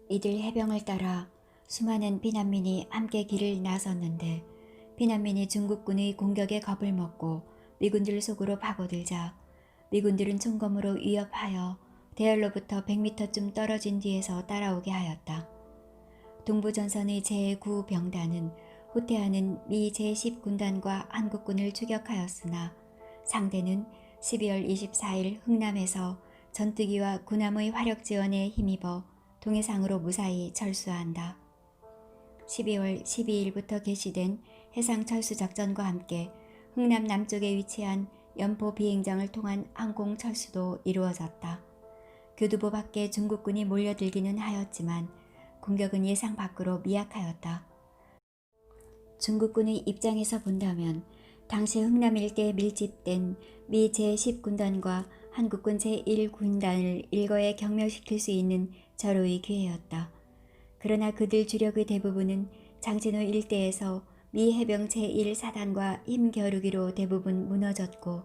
이들 해병을 따라 수많은 피난민이 함께 길을 나섰는데 피난민이 중국군의 공격에 겁을 먹고 미군들 속으로 파고들자 미군들은 총검으로 위협하여 대열로부터 100m쯤 떨어진 뒤에서 따라오게 하였다. 동부전선의 제9병단은 후퇴하는 미 제10군단과 한국군을 추격하였으나 상대는 12월 24일 흥남에서 전투기와 군함의 화력 지원에 힘입어 동해상으로 무사히 철수한다. 12월 12일부터 개시된 해상철수작전과 함께 흥남 남쪽에 위치한 연포 비행장을 통한 항공철수도 이루어졌다. 교두보 밖에 중국군이 몰려들기는 하였지만 공격은 예상 밖으로 미약하였다. 중국군의 입장에서 본다면 당시 흥남 일대에 밀집된 미 제10군단과 한국군 제1군단을 일거에 경멸시킬 수 있는 절호의 기회였다. 그러나 그들 주력의 대부분은 장진호 일대에서 미 해병 제1사단과 힘겨루기로 대부분 무너졌고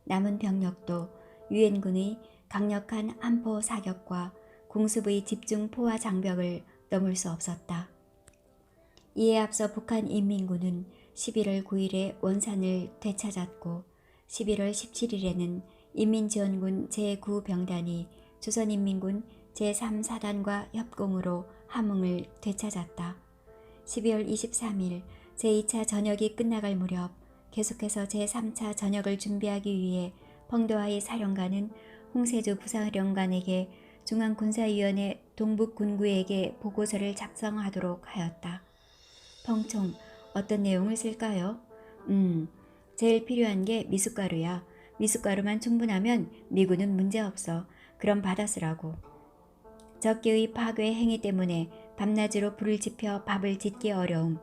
남은 병력도 유엔군의 강력한 함포 사격과 공습의 집중 포화 장벽을 넘을 수 없었다. 이에 앞서 북한인민군은 11월 9일에 원산을 되찾았고 11월 17일에는 인민지원군 제9병단이 조선인민군 제3사단과 협공으로 함흥을 되찾았다. 12월 23일 제2차 전역이 끝나갈 무렵 계속해서 제3차 전역을 준비하기 위해 펑도하이 사령관은 홍세조 부사령관에게 중앙군사위원회 동북군구에게 보고서를 작성하도록 하였다. 펑총, 어떤 내용을 쓸까요? 제일 필요한 게 미숫가루야. 미숫가루만 충분하면 미군은 문제없어. 그럼 받아 쓰라고. 적개의 파괴 행위 때문에 밤낮으로 불을 지펴 밥을 짓기 어려움.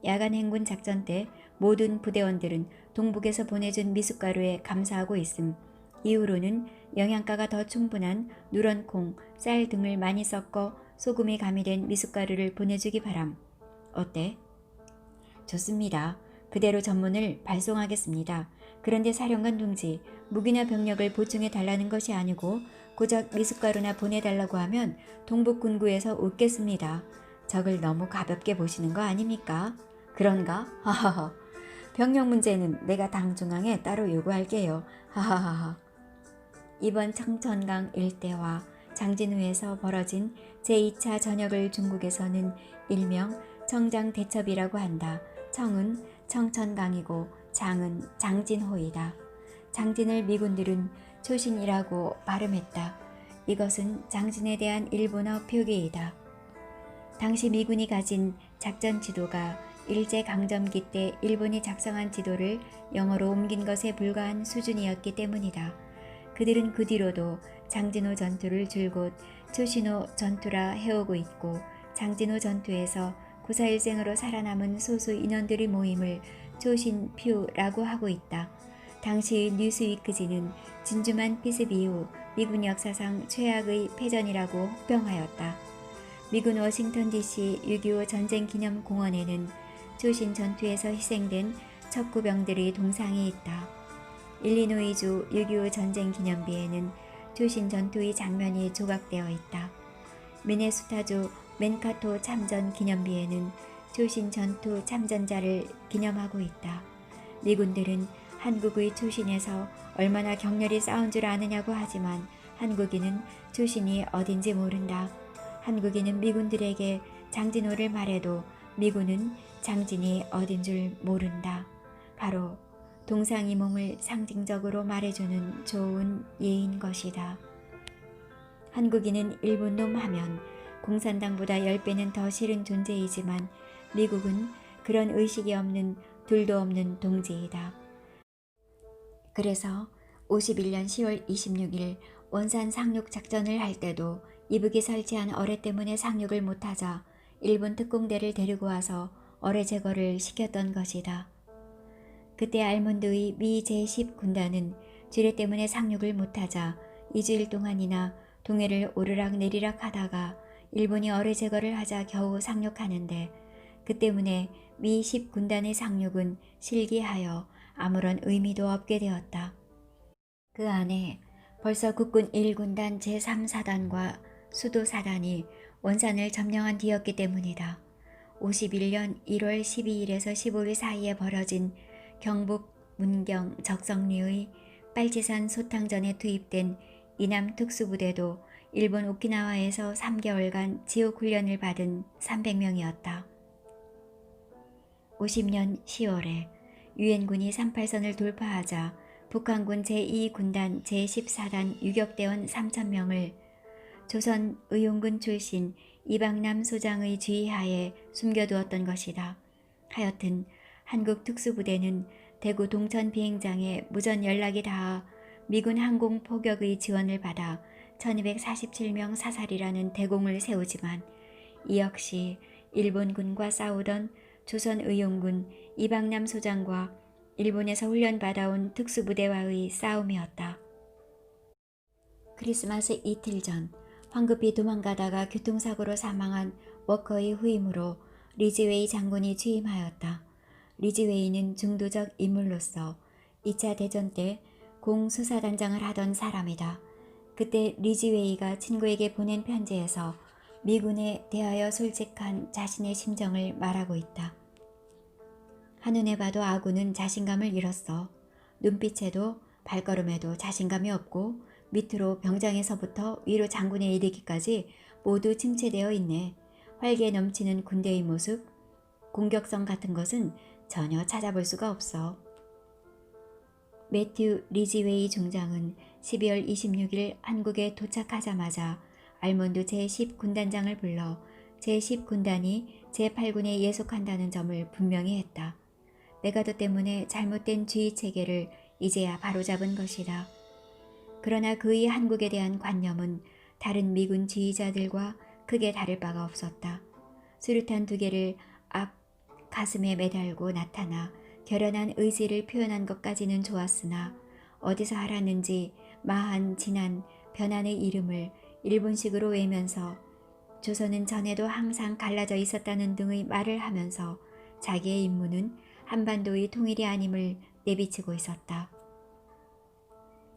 야간 행군 작전 때 모든 부대원들은 동북에서 보내준 미숫가루에 감사하고 있음. 이후로는 영양가가 더 충분한 누런콩, 쌀 등을 많이 섞어 소금이 가미된 미숫가루를 보내주기 바람. 어때? 좋습니다. 그대로 전문을 발송하겠습니다. 그런데 사령관 동지, 무기나 병력을 보충해 달라는 것이 아니고 고작 미숫가루나 보내달라고 하면 동북군구에서 웃겠습니다. 적을 너무 가볍게 보시는 거 아닙니까? 그런가? 하하하. 병력 문제는 내가 당 중앙에 따로 요구할게요. 하하하하. 이번 청천강 일대와 장진후에서 벌어진 제2차 전역을 중국에서는 일명 청장대첩이라고 한다. 청은 청천강이고 장은 장진호이다. 장진을 미군들은 초신이라고 발음했다. 이것은 장진에 대한 일본어 표기이다. 당시 미군이 가진 작전 지도가 일제강점기 때 일본이 작성한 지도를 영어로 옮긴 것에 불과한 수준이었기 때문이다. 그들은 그 뒤로도 장진호 전투를 줄곧 초신호 전투라 해오고 있고 장진호 전투에서 구사일생으로 살아남은 소수 인원들의 모임을 초신퓨라고 하고 있다. 당시의 뉴스위크지는 진주만 피습 이후 미군 역사상 최악의 패전이라고 혹평하였다. 미군 워싱턴 DC 6.25 전쟁기념공원에는 초신 전투에서 희생된 척구병들의 동상이 있다. 일리노이주 6.25 전쟁기념비에는 초신 전투의 장면이 조각되어 있다. 미네소타주 맨카토 참전 기념비에는 초신 전투 참전자를 기념하고 있다. 미군들은 한국의 초신에서 얼마나 격렬히 싸운 줄 아느냐고 하지만 한국인은 초신이 어딘지 모른다. 한국인은 미군들에게 장진호를 말해도 미군은 장진이 어딘 줄 모른다. 바로 동상이 몸을 상징적으로 말해주는 좋은 예인 것이다. 한국인은 일본놈 하면 공산당보다 10배는 더 싫은 존재이지만 미국은 그런 의식이 없는 둘도 없는 동지이다. 그래서 51년 10월 26일 원산 상륙 작전을 할 때도 이북에 설치한 어뢰 때문에 상륙을 못하자 일본 특공대를 데리고 와서 어뢰 제거를 시켰던 것이다. 그때 알몬드의 미 제10군단은 지뢰 때문에 상륙을 못하자 2주일 동안이나 동해를 오르락 내리락 하다가 일본이 어뢰 제거를 하자 겨우 상륙하는데 그 때문에 미 10군단의 상륙은 실기하여 아무런 의미도 없게 되었다. 그 안에 벌써 국군 1군단 제3사단과 수도사단이 원산을 점령한 뒤였기 때문이다. 51년 1월 12일에서 15일 사이에 벌어진 경북 문경 적성리의 빨치산 소탕전에 투입된 이남 특수부대도 일본 오키나와에서 3개월간 지옥훈련을 받은 300명이었다. 50년 10월에 유엔군이 38선을 돌파하자 북한군 제2군단 제14단 유격대원 3,000명을 조선의용군 출신 이방남 소장의 지휘하에 숨겨두었던 것이다. 하여튼 한국 특수부대는 대구 동천 비행장에 무전 연락이 닿아 미군 항공 포격의 지원을 받아 1247명 사살이라는 대공을 세우지만 이 역시 일본군과 싸우던 조선의용군 이방남 소장과 일본에서 훈련받아온 특수부대와의 싸움이었다. 크리스마스 이틀 전 황급히 도망가다가 교통사고로 사망한 워커의 후임으로 리즈웨이 장군이 취임하였다. 리즈웨이는 중도적 인물로서 2차 대전 때 공수사단장을 하던 사람이다. 그때 리즈웨이가 친구에게 보낸 편지에서 미군에 대하여 솔직한 자신의 심정을 말하고 있다. 한눈에 봐도 아군은 자신감을 잃었어. 눈빛에도 발걸음에도 자신감이 없고 밑으로 병장에서부터 위로 장군에 이르기까지 모두 침체되어 있네. 활기에 넘치는 군대의 모습, 공격성 같은 것은 전혀 찾아볼 수가 없어. 매튜 리즈웨이 중장은 12월 26일 한국에 도착하자마자 알몬드 제10군단장을 불러 제10군단이 제8군에 예속한다는 점을 분명히 했다. 메가더 때문에 잘못된 지휘체계를 이제야 바로잡은 것이다. 그러나 그의 한국에 대한 관념은 다른 미군 지휘자들과 크게 다를 바가 없었다. 수류탄 2개를 앞 가슴에 매달고 나타나 결연한 의지를 표현한 것까지는 좋았으나 어디서 알았는지 마한 진한 변한의 이름을 일본식으로 외면서 조선은 전에도 항상 갈라져 있었다는 등의 말을 하면서 자기의 임무는 한반도의 통일이 아님을 내비치고 있었다.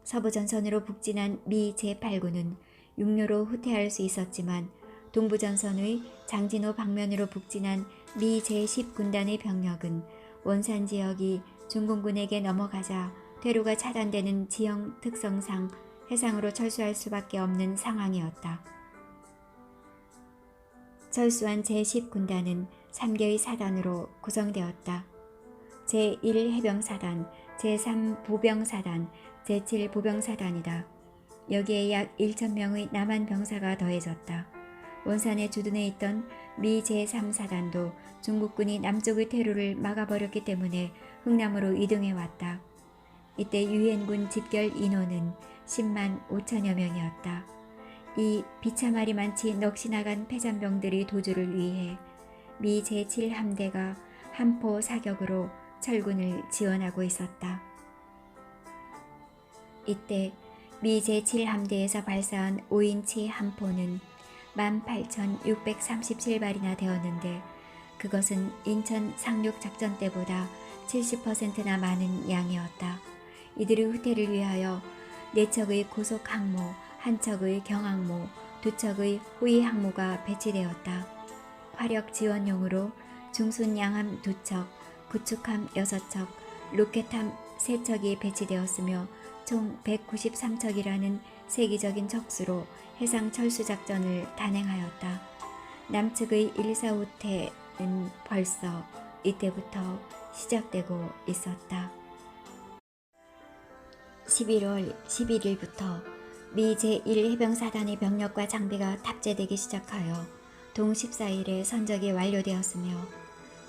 서부전선으로 북진한 미 제8군은 육로로 후퇴할 수 있었지만 동부전선의 장진호 방면으로 북진한 미 제10군단의 병력은 원산 지역이 중공군에게 넘어가자 퇴로가 차단되는 지형 특성상 해상으로 철수할 수밖에 없는 상황이었다. 철수한 제10군단은 3개의 사단으로 구성되었다. 제1해병사단, 제3보병사단, 제7보병사단이다. 여기에 약 1,000명의 남한 병사가 더해졌다. 원산에 주둔해 있던 미 제3사단도 중국군이 남쪽의 퇴로를 막아버렸기 때문에 흥남으로 이동해왔다. 이때 유엔군 집결 인원은 10만 5천여 명이었다. 이 비참하리 많지 넋이 나간 패잔병들의 도주를 위해 미 제7함대가 함포 사격으로 철군을 지원하고 있었다. 이때 미 제7함대에서 발사한 5인치 함포는 18,637발이나 되었는데 그것은 인천 상륙작전 때보다 70%나 많은 양이었다. 이들의 후퇴를 위하여 4척의 고속항모, 1척의 경항모, 2척의 호위항모가 배치되었다. 화력 지원용으로 중순양함 2척, 구축함 6척, 로켓함 3척이 배치되었으며 총 193척이라는 세계적인 척수로 해상 철수작전을 단행하였다. 남측의 1,4후퇴는 벌써 이때부터 시작되고 있었다. 11월 11일부터 미 제1해병사단의 병력과 장비가 탑재되기 시작하여 동 14일에 선적이 완료되었으며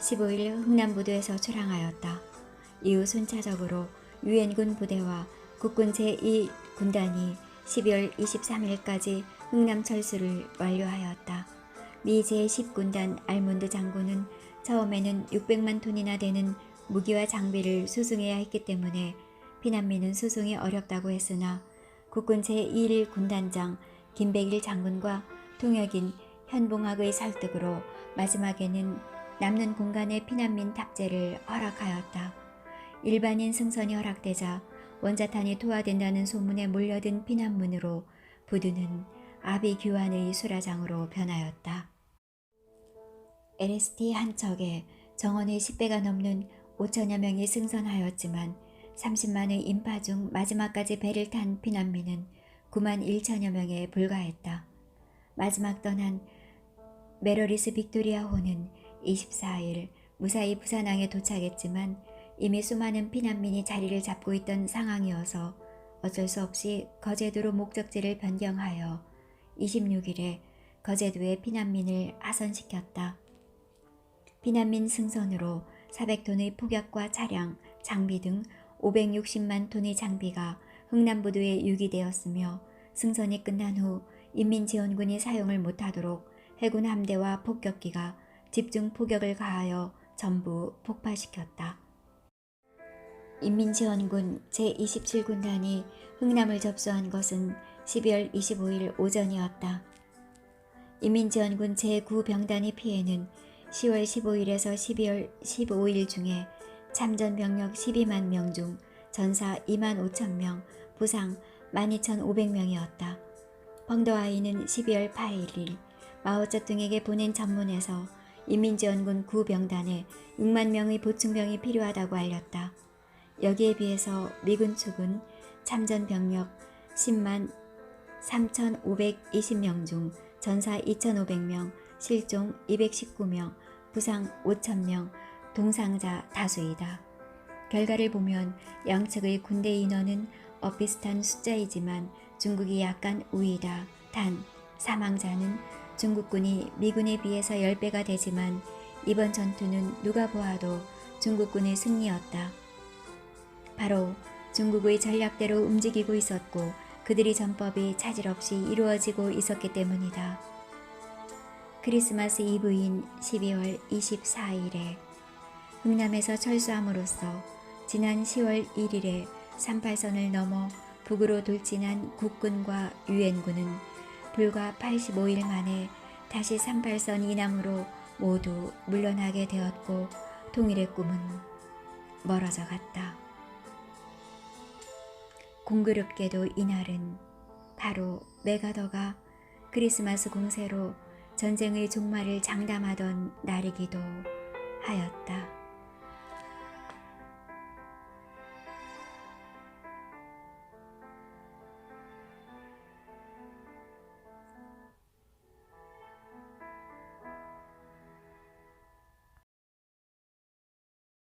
15일 흥남부두에서 출항하였다. 이후 순차적으로 유엔군 부대와 국군 제2군단이 12월 23일까지 흥남 철수를 완료하였다. 미 제10군단 알몬드 장군은 처음에는 600만 톤이나 되는 무기와 장비를 수송해야 했기 때문에 피난민은 수송이 어렵다고 했으나 국군 제1군단장 김백일 장군과 통역인 현봉학의 설득으로 마지막에는 남는 공간에 피난민 탑재를 허락하였다. 일반인 승선이 허락되자 원자탄이 투하된다는 소문에 몰려든 피난문으로 부두는 아비규환의 수라장으로 변하였다. LST 한 척에 정원의 10배가 넘는 5천여 명이 승선하였지만 30만의 인파 중 마지막까지 배를 탄 피난민은 9만 1천여 명에 불과했다. 마지막 떠난 메로리스 빅토리아호는 24일 무사히 부산항에 도착했지만 이미 수많은 피난민이 자리를 잡고 있던 상황이어서 어쩔 수 없이 거제도로 목적지를 변경하여 26일에 거제도에 피난민을 하선시켰다. 피난민 승선으로 400톤의 폭약과 차량, 장비 등 560만 톤의 장비가 흥남부두에 유기되었으며 승선이 끝난 후 인민지원군이 사용을 못하도록 해군 함대와 폭격기가 집중 포격을 가하여 전부 폭파시켰다. 인민지원군 제27군단이 흥남을 접수한 것은 12월 25일 오전이었다. 인민지원군 제9병단의 피해는 10월 15일에서 12월 15일 중에 참전 병력 12만 명 중 전사 2만 5천 명, 부상 12,500명이었다. 펑더아이는 12월 8일 마오쩌둥에게 보낸 전문에서 인민지원군 9병단에 6만 명의 보충병이 필요하다고 알렸다. 여기에 비해서 미군 측은 참전 병력 10만 3,520명 중 전사 2,500명, 실종 219명, 부상 5,000명, 동상자 다수이다. 결과를 보면 양측의 군대 인원은 엇비슷한 숫자이지만 중국이 약간 우위다. 단 사망자는 중국군이 미군에 비해서 10배가 되지만 이번 전투는 누가 보아도 중국군의 승리였다. 바로 중국의 전략대로 움직이고 있었고 그들의 전법이 차질 없이 이루어지고 있었기 때문이다. 크리스마스 이브인 12월 24일에 흥남에서 철수함으로써 지난 10월 1일에 38선을 넘어 북으로 돌진한 국군과 유엔군은 불과 85일 만에 다시 38선 이남으로 모두 물러나게 되었고 통일의 꿈은 멀어져 갔다. 공교롭게도 이날은 바로 메가더가 크리스마스 공세로 전쟁의 종말을 장담하던 날이기도 하였다.